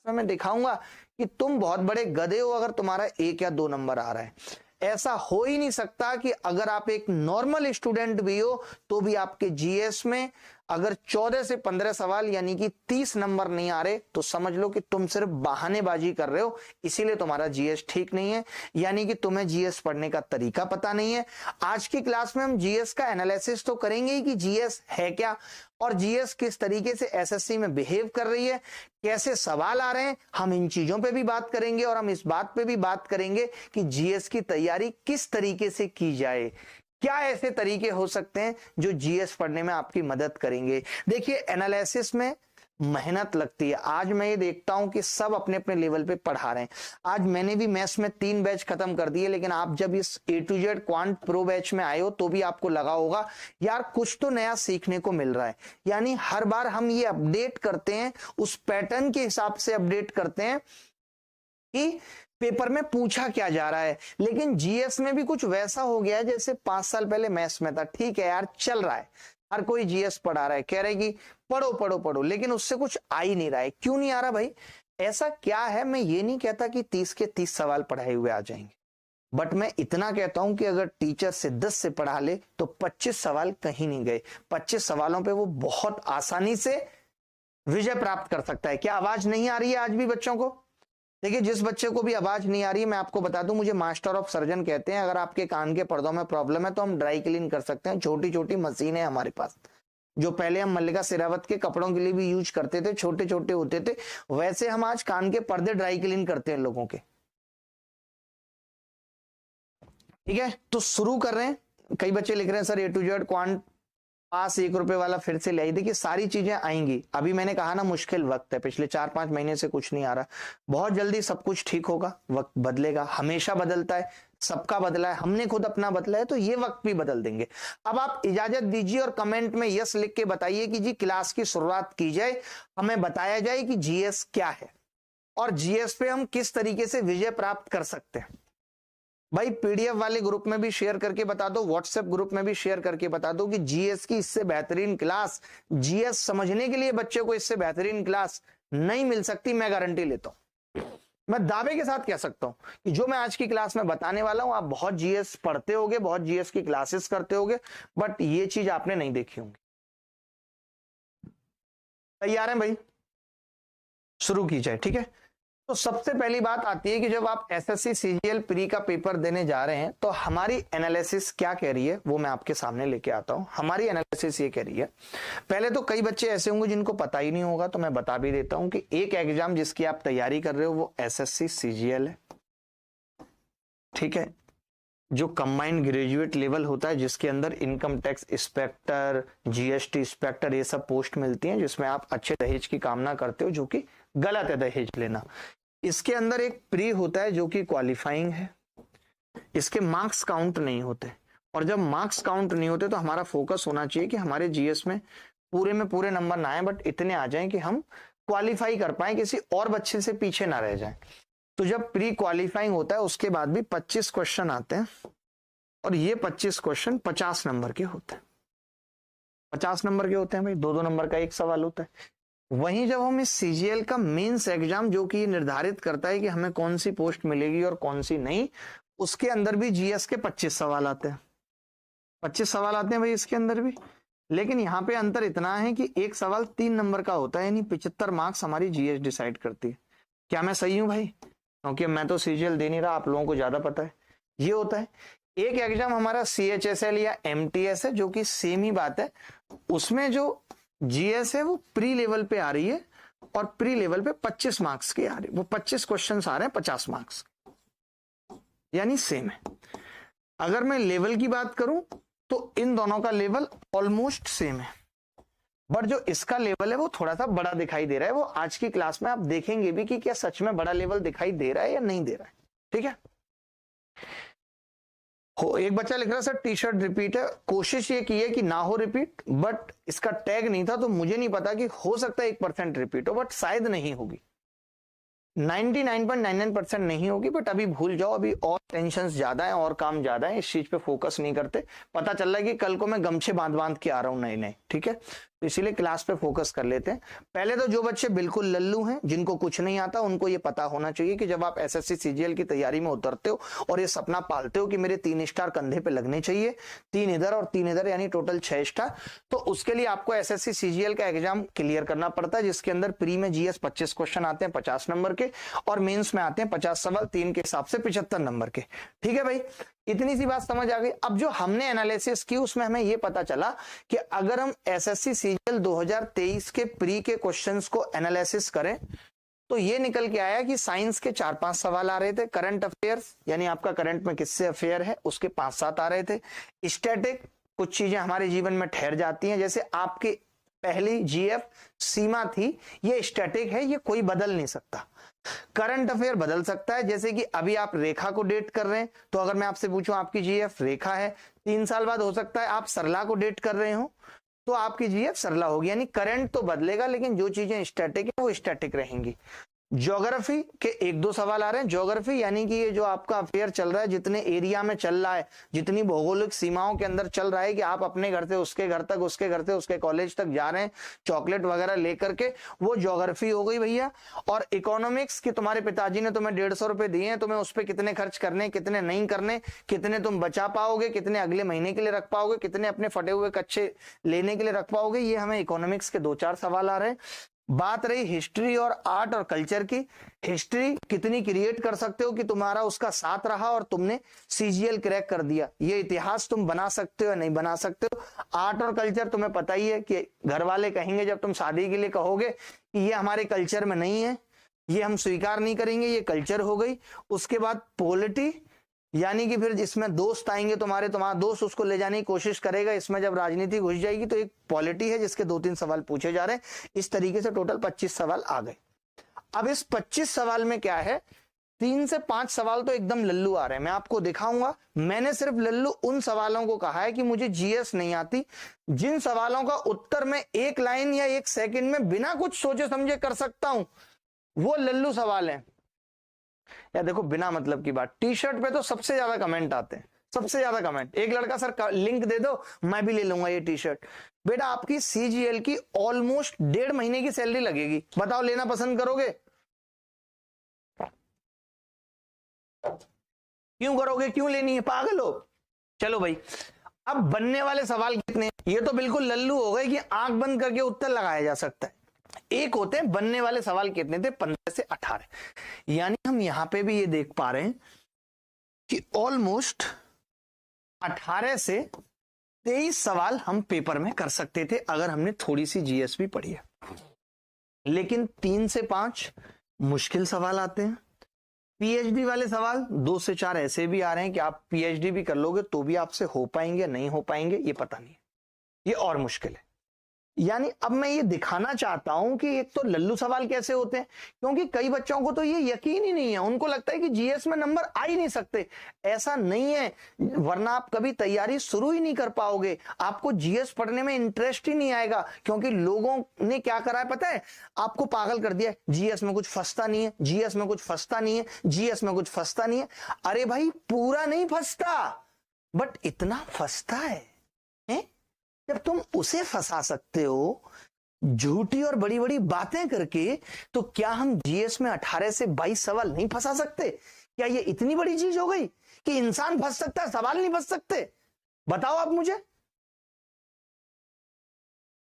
में मैं दिखाऊंगा कि तुम बहुत बड़े गधे हो अगर तुम्हारा 1 या 2 नंबर आ रहा है। ऐसा हो ही नहीं सकता कि अगर आप एक नॉर्मल स्टूडेंट भी हो तो भी आपके जीएस में अगर 14 से 15 सवाल यानी कि 30 नंबर नहीं आ रहे तो समझ लो कि तुम सिर्फ बहानेबाजी कर रहे हो, इसीलिए तुम्हारा जीएस ठीक नहीं है, यानी कि तुम्हें जीएस पढ़ने का तरीका पता नहीं है। आज की क्लास में हम जीएस का एनालिसिस तो करेंगे ही कि जीएस है क्या और जीएस किस तरीके से एसएससी में बिहेव कर रही है, कैसे सवाल आ रहे हैं, हम इन चीजों पे भी बात करेंगे और हम इस बात पे भी बात करेंगे कि जीएस की तैयारी किस तरीके से की जाए, क्या ऐसे तरीके हो सकते हैं जो जीएस पढ़ने में आपकी मदद करेंगे। देखिए एनालिसिस में मेहनत लगती है। आज मैं ये देखता हूं कि सब अपने अपने लेवल पे पढ़ा रहे हैं। आज मैंने भी मैथ्स में 3 बैच खत्म कर दिए, लेकिन आप जब इस A to Z quant pro batch में आए हो तो भी आपको लगा होगा यार कुछ तो नया सीखने को मिल रहा है। यानी हर बार हम ये अपडेट करते हैं, उस पैटर्न के हिसाब से अपडेट करते हैं कि पेपर में पूछा क्या जा रहा है। लेकिन जीएस में भी कुछ वैसा हो गया है जैसे 5 साल पहले मैथ्स में था। ठीक है यार, चल रहा है, हर कोई जीएस पढ़ा रहा है, कह रहे कि पढ़ो पढ़ो पढ़ो, लेकिन उससे कुछ आ ही नहीं रहा है। क्यों नहीं आ रहा भाई, ऐसा क्या है? मैं ये नहीं कहता कि 30 के 30 सवाल पढ़ाए हुए आ जाएंगे, बट मैं इतना कहता हूं कि अगर टीचर से 10 से पढ़ा ले तो 25 सवाल कहीं नहीं गए। 25 सवालों पे वो बहुत आसानी से विजय प्राप्त कर सकता है। क्या आवाज नहीं आ रही है आज भी बच्चों को? देखिए जिस बच्चे को भी आवाज नहीं आ रही है मैं आपको बता दूं, मुझे मास्टर ऑफ सर्जन कहते हैं। अगर आपके कान के पर्दों में प्रॉब्लम है तो हम ड्राई क्लीन कर सकते हैं। छोटी छोटी मशीन है हमारे पास, जो पहले हम मल्लिका शेरावत के कपड़ों के लिए भी यूज करते थे, छोटे छोटे होते थे, वैसे हम आज कान के पर्दे ड्राई क्लीन करते हैं लोगों के। ठीक है, तो शुरू कर रहे हैं। कई बच्चे लिख रहे हैं sir A to Z quant pass 1 रुपए वाला फिर से ले आई। देखिए सारी चीजें आएंगी। अभी मैंने कहा ना मुश्किल वक्त है, पिछले 4-5 महीने से कुछ नहीं आ रहा, बहुत जल्दी सब कुछ ठीक होगा। वक्त बदलेगा, हमेशा बदलता है, सबका बदला है, हमने खुद अपना बदला है, तो ये वक्त भी बदल देंगे। अब आप इजाजत दीजिए और कमेंट में यस लिख के बताइए कि जी क्लास की शुरुआत की जाए, हमें बताया जाए कि जीएस क्या है और जीएस पे हम किस तरीके से विजय प्राप्त कर सकते हैं। भाई पीडीएफ वाले ग्रुप में भी शेयर करके बता दो, व्हाट्सएप ग्रुप में भी शेयर करके बता दो कि जीएस की इससे बेहतरीन क्लास, जीएस समझने के लिए बच्चे को इससे बेहतरीन क्लास नहीं मिल सकती। मैं गारंटी लेता हूं, मैं दावे के साथ कह सकता हूं कि जो मैं आज की क्लास में बताने वाला हूं, आप बहुत जीएस पढ़ते होगे, बहुत जीएस की क्लासेस करते होगे, बट ये चीज आपने नहीं देखी होंगी। तैयार हैं भाई? शुरू की जाए। ठीक है, तो सबसे पहली बात आती है कि जब आप एसएससी सीजीएल प्री का पेपर देने जा रहे हैं तो हमारी एनालिसिस क्या कह रही है वो मैं आपके सामने लेके आता हूं। हमारी एनालिसिस ये कह रही है, पहले तो कई बच्चे ऐसे होंगे जिनको पता ही नहीं होगा, तो मैं बता भी देता हूं कि एक एग्जाम जिसकी आप तैयारी कर रहे हो वो एसएससी सीजीएल है। ठीक है, जो कंबाइंड ग्रेजुएट लेवल होता है, जिसके अंदर income tax inspector, GST inspector, ये सब पोस्ट मिलती हैं, जिसमें आप अच्छे दहेज की कामना करते हो, जो कि गलत है दहेज लेना। इसके अंदर एक प्री होता है जो कि क्वालिफाइंग है, इसके मार्क्स काउंट नहीं होते, और जब मार्क्स काउंट नहीं होते तो हमारा फोकस होना चाहिए कि हमारे जीएस में पूरे नंबर ना आए, बट इतने आ जाएं कि हम क्वालिफाई कर पाए, किसी और बच्चे से पीछे ना रह जाएं। तो जब प्री क्वालिफाइंग होता है उसके बाद भी 25 क्वेश्चन आते हैं, और ये 25 क्वेश्चन 50 नंबर के होते हैं। 50 नंबर के होते हैं भाई, 2-2 नंबर का एक सवाल होता है। वहीं जब हम इस सीजीएल का मेंस एग्जाम, जो कि निर्धारित करता है कि हमें कौन सी पोस्ट मिलेगी और कौन सी नहीं, उसके अंदर भी जीएस के 25 सवाल आते हैं। 25 सवाल आते हैं भाई इसके अंदर भी, लेकिन यहाँ पे अंतर इतना है कि एक सवाल 3 नंबर का होता है, यानी 75 मार्क्स हमारी जीएस डिसाइड करती है। क्या मैं सही हूं भाई? क्योंकि मैं तो सीजीएल दे नहीं रहा, आप लोगों को ज्यादा पता है। ये होता है। एक एग्जाम हमारा सीएचएसएल या एमटीएस है, जो कि सेम ही बात है। उसमें जो जीएस है वो प्री लेवल पे आ रही है, और प्री लेवल पे 25 मार्क्स की आ रही है। वो 25 क्वेश्चंस आ रहे हैं 50 मार्क्स, यानी सेम है। अगर मैं लेवल की बात करूं तो इन दोनों का लेवल ऑलमोस्ट सेम है, बट जो इसका लेवल है वो थोड़ा सा बड़ा दिखाई दे रहा है। वो आज की क्लास में आप देखेंगे भी कि क्या सच में बड़ा लेवल दिखाई दे रहा है या नहीं दे रहा है। ठीक है, एक बच्चा लिख रहा है सर टी शर्ट रिपीट है। कोशिश ये की है कि ना हो रिपीट, बट इसका टैग नहीं था तो मुझे नहीं पता कि हो सकता है 1% रिपीट हो, बट शायद नहीं होगी। 99.99% नहीं होगी, बट अभी भूल जाओ, अभी और टेंशन ज्यादा है और काम ज्यादा है, इस चीज पे फोकस नहीं करते। पता चल रहा है कि कल को मैं गमछे बांध बांध के आ रहा हूं नए नए। ठीक है, तो इसीलिए क्लास पे फोकस कर लेते हैं। पहले तो जो बच्चे बिल्कुल लल्लू हैं, जिनको कुछ नहीं आता, उनको ये पता होना चाहिए कि जब आप एसएससी सीजीएल की तैयारी में उतरते हो और ये सपना पालते हो कि मेरे 3 स्टार कंधे पे लगने चाहिए, 3 इधर और 3 इधर, यानी टोटल 6 स्टार, तो उसके लिए आपको एसएससी सीजीएल का एग्जाम क्लियर करना पड़ता है, जिसके अंदर प्री में जीएस 25 क्वेश्चन आते हैं 50 नंबर के, और मेंस में आते हैं 50 सवाल 3 के हिसाब से 75 नंबर के। ठीक है भाई, इतनी सी बात समझ आ गई। अब जो हमने एनालिसिस की उसमें हमें यह पता चला कि अगर हम एसएससी सीजीएल 2023 के प्री के क्वेश्चंस को एनालिसिस करें तो ये निकल के आया कि साइंस के 4-5 सवाल आ रहे थे, करंट अफेयर्स यानी आपका करंट में किससे अफेयर है उसके 5-7 आ रहे थे, स्टैटिक कुछ चीजें हमारे जीवन में ठहर जाती हैं, जैसे आपकी पहली जीएफ सीमा थी, ये स्टैटिक है, ये कोई बदल नहीं सकता। करंट अफेयर बदल सकता है, जैसे कि अभी आप रेखा को डेट कर रहे हैं, तो अगर मैं आपसे पूछूं आपकी जीएफ रेखा है, 3 साल बाद हो सकता है आप सरला को डेट कर रहे हो तो आपकी जीएफ सरला होगी, यानी करंट तो बदलेगा लेकिन जो चीजें स्टैटिक है वो स्टैटिक रहेंगी। ज्योग्राफी के 1-2 सवाल आ रहे हैं। ज्योग्राफी यानी कि ये जो आपका अफेयर चल रहा है, जितने एरिया में चल रहा है, जितनी भौगोलिक सीमाओं के अंदर चल रहा है कि आप अपने घर से उसके घर तक, उसके घर से उसके कॉलेज तक जा रहे हैं चॉकलेट वगैरह लेकर के, वो ज्योग्राफी हो गई भैया। और इकोनॉमिक्स की तुम्हारे पिताजी ने तुम्हें 150 रुपए दिए हैं, तुम्हें उस पर कितने खर्च करने, कितने नहीं करने, कितने तुम बचा पाओगे, कितने अगले महीने के लिए रख पाओगे, कितने अपने फटे हुए कच्चे लेने के लिए रख पाओगे, ये हमें इकोनॉमिक्स के 2-4 सवाल आ रहे हैं। बात रही हिस्ट्री और आर्ट और कल्चर की, हिस्ट्री कितनी क्रिएट कर सकते हो कि तुम्हारा उसका साथ रहा और तुमने सीजीएल क्रैक कर दिया, ये इतिहास तुम बना सकते हो या नहीं बना सकते हो। आर्ट और कल्चर तुम्हें पता ही है कि घर वाले कहेंगे जब तुम शादी के लिए कहोगे कि ये हमारे कल्चर में नहीं है, ये हम स्वीकार नहीं करेंगे, ये कल्चर हो गई। उसके बाद पॉलिटी यानी कि फिर इसमें दोस्त आएंगे तुम्हारा दोस्त उसको ले जाने की कोशिश करेगा, इसमें जब राजनीति घुस जाएगी तो एक पॉलिटी है जिसके 2-3 सवाल पूछे जा रहे हैं। इस तरीके से टोटल 25 सवाल आ गए। अब इस 25 सवाल में क्या है, 3 से 5 सवाल तो एकदम लल्लू आ रहे हैं, मैं आपको दिखाऊंगा। मैंने सिर्फ लल्लू उन सवालों को कहा है कि मुझे जीएस नहीं आती, जिन सवालों का उत्तर मैं 1 लाइन या 1 सेकंड में बिना कुछ सोचे समझे कर सकता हूं, वो लल्लू सवाल है। या देखो बिना मतलब की बात, टी शर्ट पे तो सबसे ज्यादा कमेंट आते हैं, सबसे ज्यादा कमेंट। एक लड़का सर लिंक दे दो मैं भी ले लूंगा ये टी शर्ट। बेटा आपकी सीजीएल की ऑलमोस्ट 1.5 महीने की सैलरी लगेगी, बताओ लेना पसंद करोगे? क्यों करोगे, क्यों लेनी है, पागल हो? चलो भाई, अब बनने वाले सवाल कितने, ये तो बिल्कुल लल्लू हो गए कि आंख बंद करके उत्तर लगाया जा सकता है। एक होते हैं बनने वाले सवाल कितने थे, 15 से 18, यानी हम यहां पे भी ये देख पा रहे हैं कि ऑलमोस्ट 18 से 23 सवाल हम पेपर में कर सकते थे अगर हमने थोड़ी सी जीएस भी पढ़ी है। लेकिन 3 से 5 मुश्किल सवाल आते हैं। पीएचडी वाले सवाल 2 से 4 ऐसे भी आ रहे हैं कि आप पीएचडी भी कर लोगे तो भी आपसे हो पाएंगे नहीं हो पाएंगे ये पता नहीं, ये और मुश्किल है। यानी अब मैं ये दिखाना चाहता हूं कि एक तो लल्लू सवाल कैसे होते हैं, क्योंकि कई बच्चों को तो ये यकीन ही नहीं है, उनको लगता है कि जीएस में नंबर आ ही नहीं सकते। ऐसा नहीं है, वरना आप कभी तैयारी शुरू ही नहीं कर पाओगे, आपको जीएस पढ़ने में इंटरेस्ट ही नहीं आएगा। क्योंकि लोगों ने क्या करा है पता है, आपको पागल कर दिया, जीएस में कुछ फंसता नहीं है, जीएस में कुछ फंसता नहीं है, जीएस में कुछ फंसता नहीं है। अरे भाई पूरा नहीं फंसता, बट इतना फंसता है। जब तुम उसे फंसा सकते हो झूठी और बड़ी बड़ी बातें करके, तो क्या हम जीएस में 18 से 22 सवाल नहीं फंसा सकते? क्या ये इतनी बड़ी चीज हो गई कि इंसान फंस सकता है, सवाल नहीं फंस सकते? बताओ आप मुझे।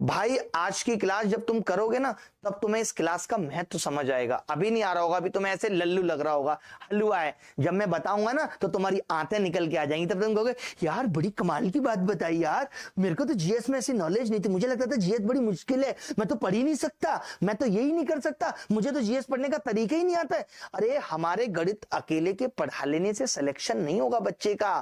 भाई आज की क्लास जब तुम करोगे ना तब तुम्हें इस क्लास का महत्व समझ आएगा। अभी नहीं आ रहा होगा, अभी तुम्हें ऐसे लल्लू लग रहा होगा, हलवा है। जब मैं बताऊंगा ना तो तुम्हारी आंतें निकल के आ जाएंगी, तब तुम कहोगे यार बड़ी कमाल की बात बताई यार, मेरे को तो जीएस में ऐसी नॉलेज नहीं थी, मुझे लगता था जीएस बड़ी मुश्किल है, मैं तो पढ़ ही नहीं सकता, मैं तो यही नहीं कर सकता, मुझे तो जीएस पढ़ने का तरीका ही नहीं आता है। अरे हमारे गणित अकेले के पढ़ा लेने से सिलेक्शन नहीं होगा बच्चे का।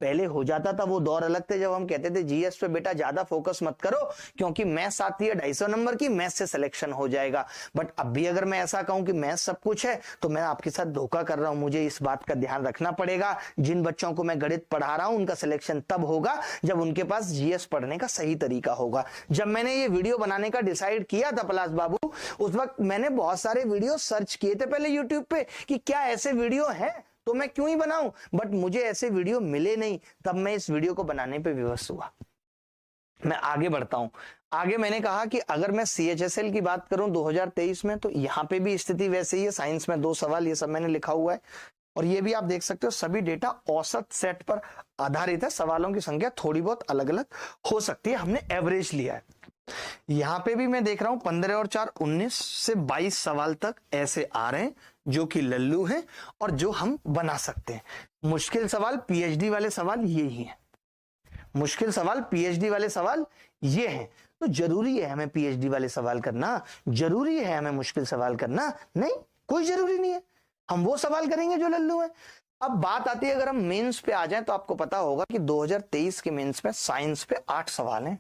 पहले हो जाता था, वो दौर अलग थे जब हम कहते थे जीएस पे बेटा ज्यादा फोकस मत करो क्योंकि मैथ्स आती है 250 नंबर की, मैथ्स से सिलेक्शन हो जाएगा। बट अब भी अगर मैं ऐसा कहूं कि मैथ्स सब कुछ है तो मैं आपके साथ धोखा कर रहा हूं। मुझे इस बात का ध्यान रखना पड़ेगा, जिन बच्चों को मैं गणित पढ़ा रहा हूं उनका सिलेक्शन तब होगा जब उनके पास जीएस पढ़ने का सही तरीका होगा। जब मैंने ये वीडियो बनाने का डिसाइड किया था पलाश बाबू, उस वक्त मैंने बहुत सारे वीडियो सर्च किए थे पहले यूट्यूब पे कि क्या ऐसे वीडियो हैं तो मैं क्यों ही बनाऊं, बट मुझे ऐसे वीडियो मिले नहीं, तब मैं इस वीडियो को बनाने पे विवश हुआ। मैं आगे बढ़ता हूं। आगे मैंने कहा कि अगर मैं CHSL की बात करूं 2023 में, तो यहां पे भी स्थिति वैसे ही है। साइंस में 2 सवाल, ये सब मैंने लिखा हुआ है। और ये भी आप देख सकते हो सभी डेटा औसत सेट पर आधारित है। सवालों की संख्या थोड़ी बहुत अलग अलग हो सकती है, हमने एवरेज लिया है। यहां पे भी मैं देख रहा हूं 15 और 4 19 से 22 सवाल तक ऐसे आ रहे हैं जो कि लल्लू हैं और जो हम बना सकते हैं। मुश्किल सवाल PhD वाले सवाल ये ही हैं। मुश्किल सवाल PhD वाले सवाल ये हैं। तो जरूरी है हमें PhD वाले सवाल करना? जरूरी है हमें मुश्किल सवाल करना? नहीं, कोई जरूरी नहीं है। हम वो सवाल करेंगे जो लल्लू है। अब बात आती है, अगर हम मेंस पे आ जाएं तो आपको पता होगा कि 2023 के मेंस में साइंस पे 8 सवाल हैं,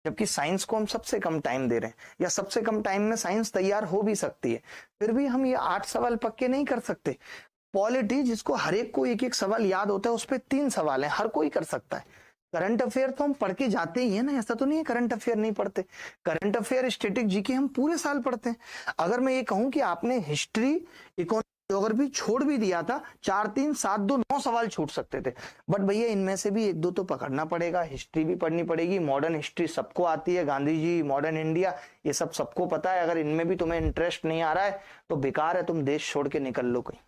जबकि साइंस को हम सबसे कम टाइम दे रहे हैं, या सबसे कम टाइम में साइंस तैयार हो भी सकती है, फिर भी हम ये 8 सवाल पक्के नहीं कर सकते। पॉलिटी, जिसको हर एक को एक एक सवाल याद होता है, उस पर 3 सवाल है, हर कोई कर सकता है। करंट अफेयर तो हम पढ़ के जाते ही है ना, ऐसा तो नहीं है करंट अफेयर नहीं पढ़ते। करंट अफेयर, स्टैटिक जीके हम पूरे साल पढ़ते हैं। अगर मैं ये कहूं कि आपने हिस्ट्री, इकोनॉमी, ज्योग्राफी छोड़ भी दिया था, 4 3 7 2 9 सवाल छूट सकते थे। बट भैया इनमें से भी 1 2 तो पकड़ना पड़ेगा। हिस्ट्री भी पढ़नी पड़ेगी, मॉडर्न हिस्ट्री सबको आती है, गांधी जी, मॉडर्न इंडिया, ये सब सबको पता है। अगर इनमें भी तुम्हें इंटरेस्ट नहीं आ रहा है तो बेकार है, तुम देश छोड़ के निकल लो कहीं।